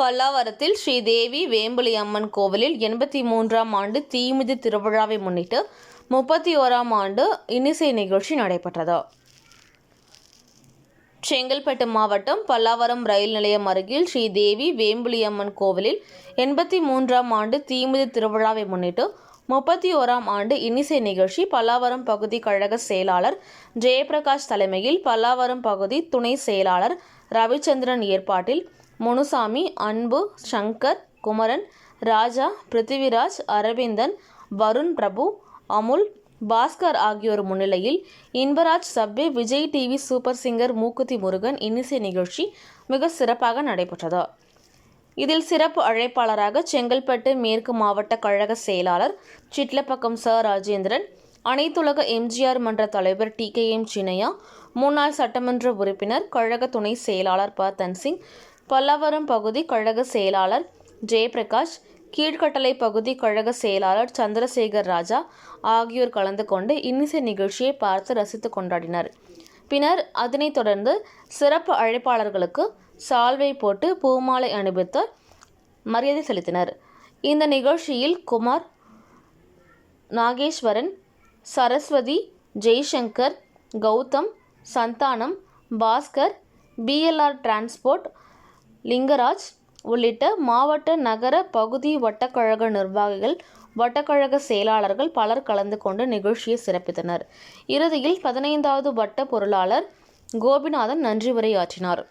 பல்லாவரத்தில் ஸ்ரீதேவி வேம்புலி அம்மன் கோவிலில் 83ஆம் ஆண்டு தீமிதி திருவிழாவை முன்னிட்டு 31ஆம் ஆண்டு இன்னிசை நிகழ்ச்சி நடைபெற்றது. செங்கல்பட்டு மாவட்டம் பல்லாவரம் ரயில் நிலையம் அருகில் ஸ்ரீதேவி வேம்புலி அம்மன் கோவிலில் 83ஆம் ஆண்டு தீமிதி திருவிழாவை முன்னிட்டு 31ஆம் ஆண்டு இன்னிசை நிகழ்ச்சி பல்லாவரம் பகுதி கழக செயலாளர் ஜெயபிரகாஷ் தலைமையில் பல்லாவரம் பகுதி துணை செயலாளர் ரவிச்சந்திரன் ஏற்பாட்டில் முனுசாமி, அன்பு, சங்கர், குமரன், ராஜா, பிருத்திவிராஜ், அரவிந்தன், வருண் பிரபு, அமுல், பாஸ்கர் ஆகியோர் முன்னிலையில் Inbaraj subway, Vijay TV super singer மூக்குத்தி முருகன் இன்னிசை நிகழ்ச்சி மிக சிறப்பாக நடைபெற்றது. இதில் சிறப்பு அழைப்பாளராக செங்கல்பட்டு மேற்கு மாவட்ட கழக செயலாளர் சிட்லப்பக்கம் ச. ராஜேந்திரன், அனைத்துலக எம்ஜிஆர் மன்ற தலைவர் TKM சின்னையா, முன்னாள் சட்டமன்ற உறுப்பினர் கழக துணை செயலாளர் ப. தன்சிங், பல்லாவரம் பகுதி கழக செயலாளர் ஜெயபிரகாஷ், கீழ்கட்டளை பகுதி கழக செயலாளர் சந்திரசேகர் ராஜா ஆகியோர் கலந்து கொண்டு இன்னிசை நிகழ்ச்சியை பார்த்து ரசித்து கொண்டாடினர். பின்னர் அதனைத் தொடர்ந்து சிறப்பு அழைப்பாளர்களுக்கு சால்வை போட்டு பூமாலை அணிவித்து மரியாதை செலுத்தினர். இந்த நிகழ்ச்சியில் குமார், நாகேஸ்வரன், சரஸ்வதி, ஜெய்சங்கர், கௌதம், சந்தானம், பாஸ்கர், BLR டிரான்ஸ்போர்ட், லிங்கராஜ் உள்ளிட்ட மாவட்ட, நகர, பகுதி வட்டக்கழக நிர்வாகிகள், வட்டக்கழக செயலாளர்கள் பலர் கலந்து கொண்டு நிகழ்ச்சியை சிறப்பித்தனர். இறுதியில் 15வது வட்ட பொருளாளர் கோபிநாதன் நன்றி உரையாற்றினார்.